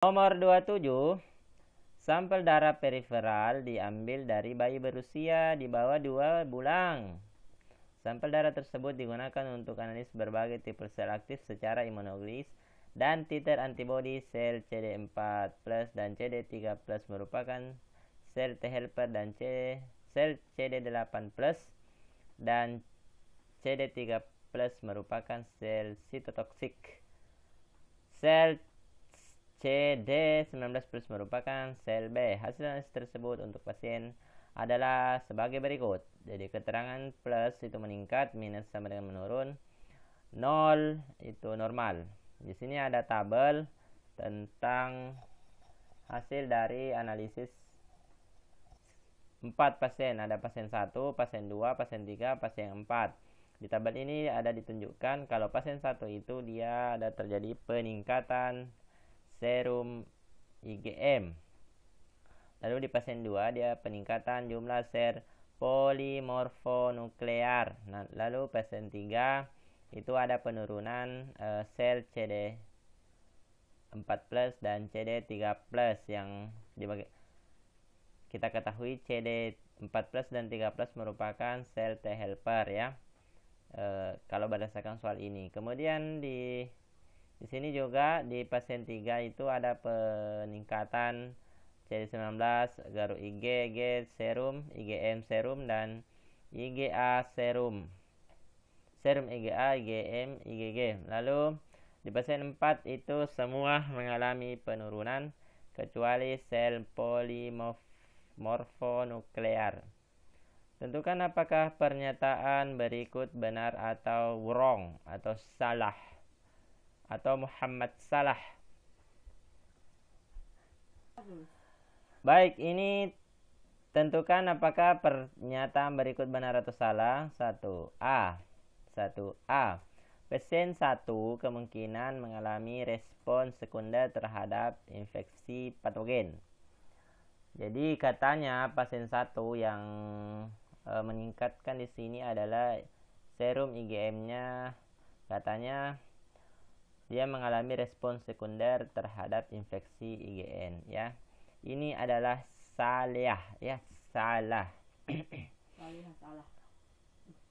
Nomor 27, sampel darah periferal diambil dari bayi berusia di bawah 2 bulan. Sampel darah tersebut digunakan untuk analisis berbagai tipe sel aktif secara imunologis dan titer antibodi sel CD4+ dan CD3+ merupakan sel T helper dan sel CD8+ dan CD3+ merupakan sel sitotoksik. Sel CD19+ merupakan sel B. Hasil analisis tersebut untuk pasien adalah sebagai berikut. Jadi keterangan plus itu meningkat, minus sama dengan menurun, 0 itu normal. Di sini ada tabel tentang hasil dari analisis 4 pasien. Ada pasien 1, pasien 2, pasien 3, pasien 4. Di tabel ini ada ditunjukkan kalau pasien 1 itu dia ada terjadi peningkatan serum IgM. Lalu di pasien 2 dia peningkatan jumlah sel polimorfonuklear. Nah, lalu pasien 3 itu ada penurunan sel CD4+ dan CD3+ yang kita ketahui CD4+ dan 3+ merupakan sel T helper ya. Kalau berdasarkan soal ini. Kemudian di sini juga di pasien 3 itu ada peningkatan CD19, garu IgG serum, IgM serum dan IgA serum. Serum IgA, IgM, IgG. Lalu di pasien 4 itu semua mengalami penurunan kecuali sel polimorfonuklear. Tentukan apakah pernyataan berikut benar atau wrong atau salah atau Muhammad salah. Baik, ini tentukan apakah pernyataan berikut benar atau salah. 1A. Pasien 1 kemungkinan mengalami respon sekunder terhadap infeksi patogen. Jadi katanya pasien 1 yang meningkatkan di sini adalah serum IgM-nya, katanya dia mengalami respon sekunder terhadap infeksi IgN ya. Ini adalah salah ya, salah.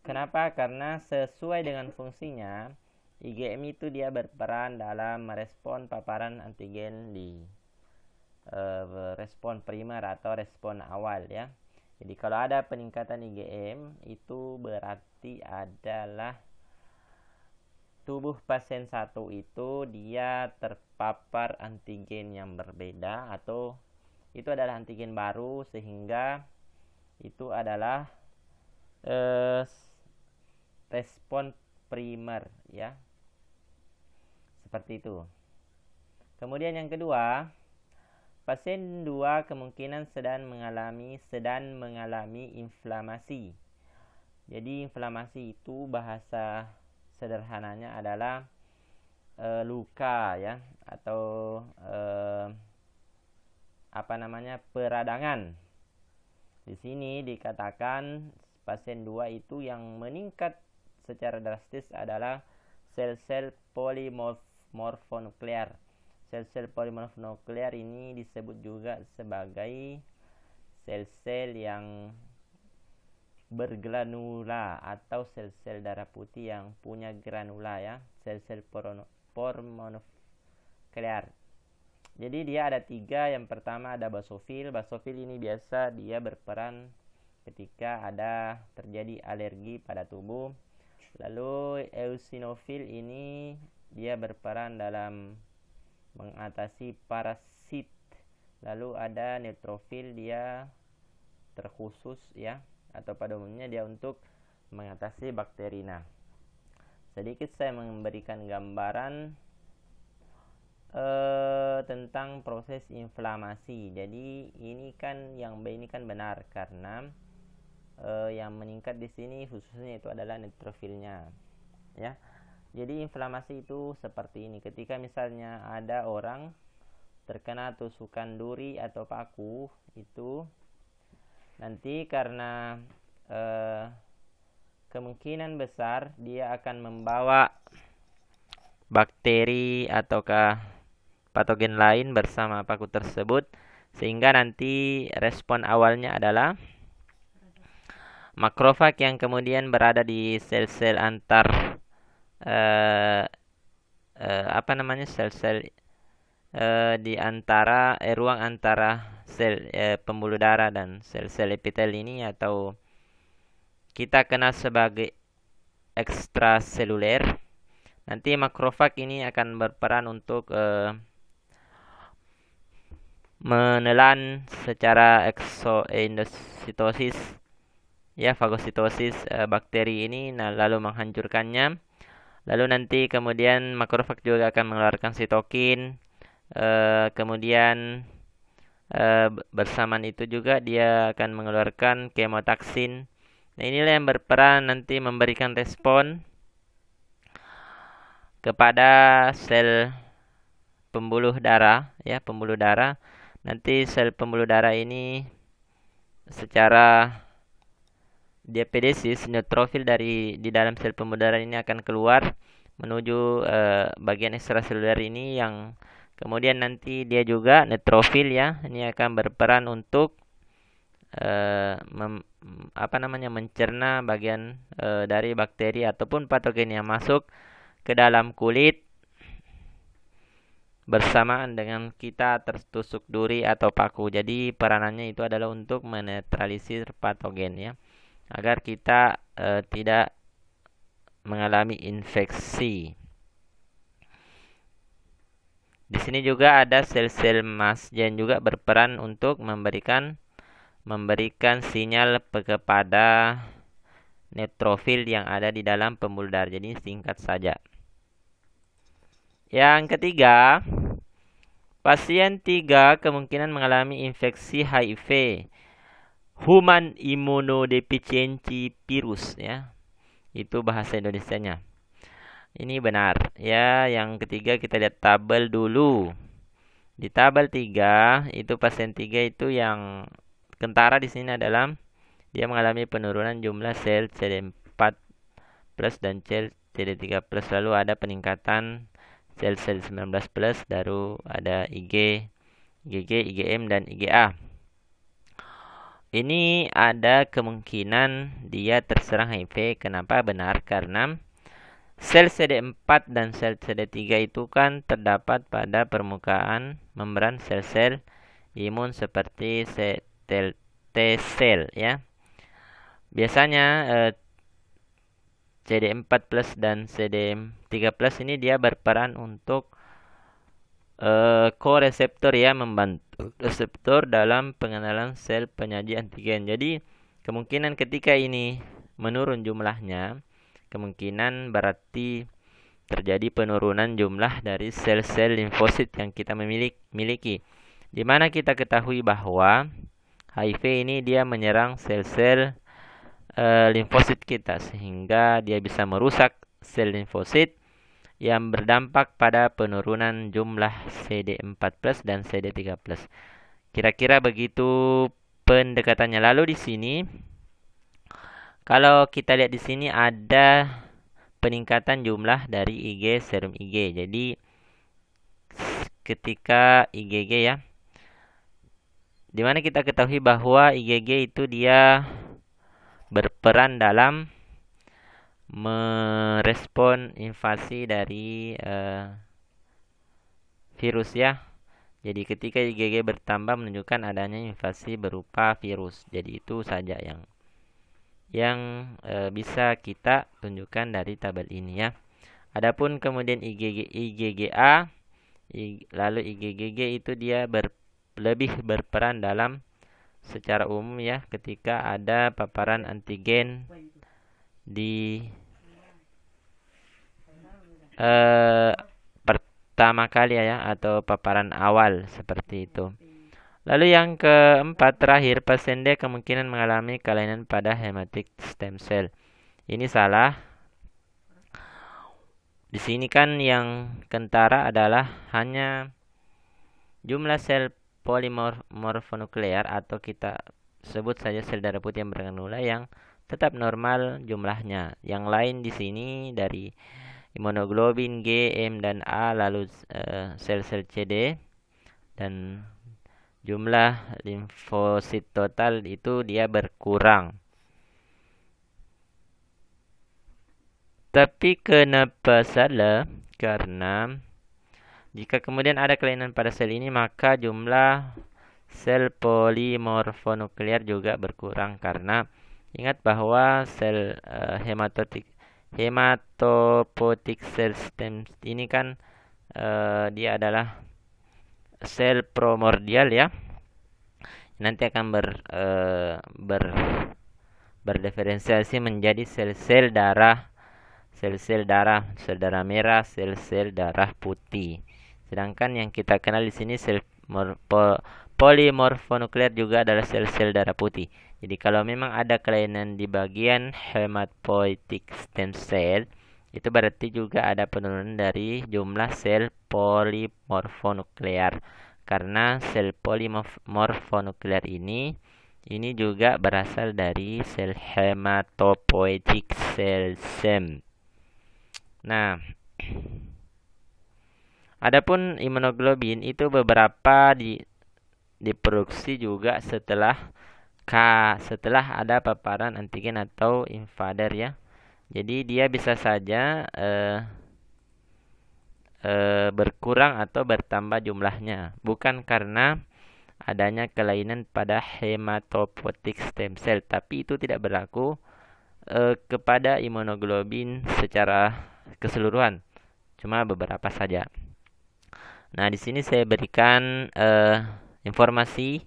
Kenapa? Karena sesuai dengan fungsinya IgM itu dia berperan dalam merespon paparan antigen di respon primer atau respon awal ya. Jadi kalau ada peningkatan IgM itu berarti adalah tubuh pasien 1 itu dia terpapar antigen yang berbeda atau itu adalah antigen baru sehingga itu adalah respon primer ya. Seperti itu. Kemudian yang kedua, pasien 2 kemungkinan sedang mengalami inflamasi. Jadi inflamasi itu bahasa sederhananya adalah luka ya atau peradangan. Di sini dikatakan pasien 2 itu yang meningkat secara drastis adalah sel-sel polimorfonuklear. Sel-sel polimorfonuklear ini disebut juga sebagai sel-sel yang bergranula atau sel-sel darah putih yang punya granula ya, sel-sel polimorfonuklear. Jadi dia ada 3. Yang pertama ada basofil. Basofil ini biasa dia berperan ketika ada terjadi alergi pada tubuh. Lalu eosinofil ini dia berperan dalam mengatasi parasit. Lalu ada neutrofil, dia terkhusus ya, atau pada umumnya dia untuk mengatasi bakteri. Nah, sedikit saya memberikan gambaran tentang proses inflamasi. Jadi ini kan yang B ini kan benar karena yang meningkat di sini khususnya itu adalah neutrofilnya ya. Jadi inflamasi itu seperti ini. Ketika misalnya ada orang terkena tusukan duri atau paku, itu nanti karena kemungkinan besar dia akan membawa bakteri ataukah patogen lain bersama paku tersebut, sehingga nanti respon awalnya adalah makrofag yang kemudian berada di sel-sel antar sel-sel di antara ruang antara sel pembuluh darah dan sel-sel epitel ini, atau kita kenal sebagai ekstraseluler. Nanti makrofag ini akan berperan untuk menelan secara endositosis, ya, fagositosis bakteri ini, lalu menghancurkannya. Lalu nanti kemudian makrofag juga akan mengeluarkan sitokin, kemudian bersamaan itu juga dia akan mengeluarkan kemotaksin. Nah, inilah yang berperan nanti memberikan respon kepada sel pembuluh darah, ya, pembuluh darah. Nanti sel pembuluh darah ini secara diapedesis, neutrofil di dalam sel pembuluh darah ini akan keluar menuju bagian ekstraseluler ini, yang kemudian nanti dia juga neutrofil, ya, ini akan berperan untuk mencerna bagian dari bakteri ataupun patogen yang masuk ke dalam kulit bersamaan dengan kita tertusuk duri atau paku. Jadi peranannya itu adalah untuk menetralisir patogen, ya, agar kita tidak mengalami infeksi. Di sini juga ada sel-sel mast yang juga berperan untuk memberikan sinyal kepada neutrofil yang ada di dalam pembuluh darah. Jadi singkat saja. Yang ketiga, pasien 3 kemungkinan mengalami infeksi HIV, human immunodeficiency virus, ya. Itu bahasa Indonesianya. Ini benar, ya. Yang ketiga kita lihat tabel dulu. Di tabel 3 itu pasien 3 itu yang kentara di sini adalah dia mengalami penurunan jumlah sel CD4 plus dan sel CD3 plus, lalu ada peningkatan sel-sel 19 plus, baru ada IgG, IgM dan IgA. Ini ada kemungkinan dia terserang HIV. Kenapa benar? Karena sel CD4 dan sel CD3 itu kan terdapat pada permukaan membran sel-sel imun seperti T-sel, ya. Biasanya CD4 plus dan CD3 plus ini dia berperan untuk koreseptor, ya, membantu reseptor dalam pengenalan sel penyaji antigen. Jadi kemungkinan ketika ini menurun jumlahnya, kemungkinan berarti terjadi penurunan jumlah dari sel-sel limfosit yang kita miliki. Di mana kita ketahui bahwa HIV ini dia menyerang sel-sel limfosit kita, sehingga dia bisa merusak sel limfosit yang berdampak pada penurunan jumlah CD4+ dan CD3+. Kira-kira begitu pendekatannya. Lalu di sini kalau kita lihat di sini ada peningkatan jumlah dari Ig, serum Ig. Jadi ketika IgG, ya, dimana kita ketahui bahwa IgG itu dia berperan dalam merespon invasi dari virus, ya. Jadi ketika IgG bertambah menunjukkan adanya invasi berupa virus. Jadi itu saja yang bisa kita tunjukkan dari tabel ini, ya. Adapun kemudian IgA, lalu IgG itu dia lebih berperan dalam secara umum, ya, ketika ada paparan antigen di pertama kali, ya, atau paparan awal seperti itu. Lalu yang keempat terakhir, pasien D kemungkinan mengalami kelainan pada hematic stem cell. Ini salah. Di sini kan yang kentara adalah hanya jumlah sel polimorfonuklear, atau kita sebut saja sel darah putih yang bergranula, yang tetap normal jumlahnya. Yang lain di sini dari imunoglobin G, M, dan A, lalu sel-sel CD, dan jumlah limfosit total itu dia berkurang. Tapi kenapa salah? Karena jika kemudian ada kelainan pada sel ini, maka jumlah sel polimorfonuklear juga berkurang, karena ingat bahwa sel hematopoietic cell stem ini kan dia adalah sel primordial ya. Nanti akan berdiferensiasi menjadi sel-sel darah, sel darah merah, sel darah putih. Sedangkan yang kita kenal di sini sel polimorfonuklear juga adalah sel-sel darah putih. Jadi kalau memang ada kelainan di bagian hematopoietic stem cell, itu berarti juga ada penurunan dari jumlah sel polimorfonuklear. Karena sel polimorfonuklear ini juga berasal dari sel hematopoietic cell stem. Nah, adapun imunoglobin itu beberapa diproduksi juga setelah ada paparan antigen atau invader ya. Jadi dia bisa saja berkurang atau bertambah jumlahnya, bukan karena adanya kelainan pada hematopoietic stem cell, tapi itu tidak berlaku kepada imunoglobin secara keseluruhan, cuma beberapa saja. Nah, di sini saya berikan informasi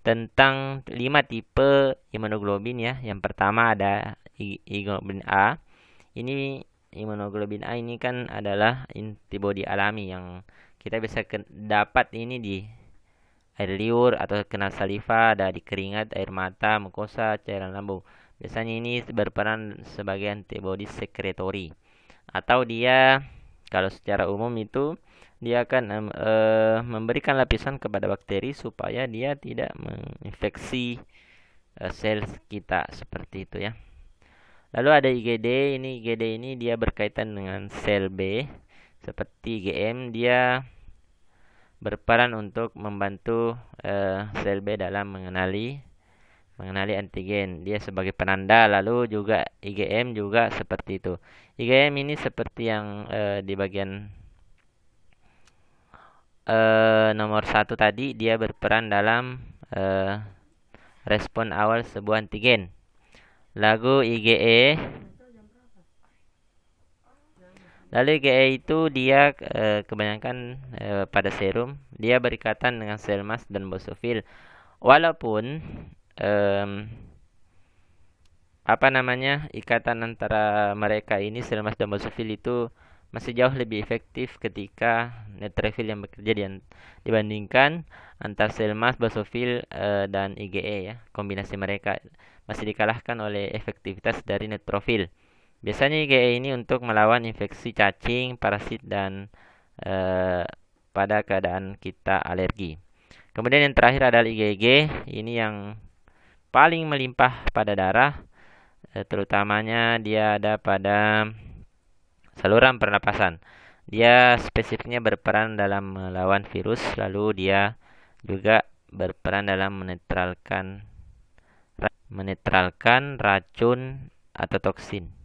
tentang 5 tipe imunoglobin ya. Yang pertama ada imunoglobin A. Ini imunoglobin A ini kan adalah antibodi alami yang kita bisa dapat ini di air liur atau kena saliva, ada di keringat, air mata, mukosa, cairan lambung. Biasanya ini berperan sebagai antibodi sekretori. Atau dia kalau secara umum itu dia akan memberikan lapisan kepada bakteri supaya dia tidak menginfeksi sel kita, seperti itu ya. Lalu ada IgD. IgD ini dia berkaitan dengan sel B. Seperti IgM, dia berperan untuk membantu sel B dalam mengenali antigen. Dia sebagai penanda. Lalu juga IgM juga seperti itu. IgM ini seperti yang di bagian nomor 1 tadi, dia berperan dalam respon awal sebuah antigen. Lalu IgE itu dia kebanyakan pada serum, dia berikatan dengan sel mast dan basofil. Walaupun ikatan antara mereka ini, sel mast dan basofil, itu masih jauh lebih efektif ketika neutrofil yang bekerja dibandingkan antar sel mast, basofil dan IgE ya. Kombinasi mereka masih dikalahkan oleh efektivitas dari neutrofil. Biasanya IgE ini untuk melawan infeksi cacing, parasit, dan pada keadaan kita alergi. Kemudian yang terakhir adalah IgG. Ini yang paling melimpah pada darah, terutamanya dia ada pada saluran pernapasan. Dia spesifiknya berperan dalam melawan virus, lalu dia juga berperan dalam menetralkan racun atau toksin.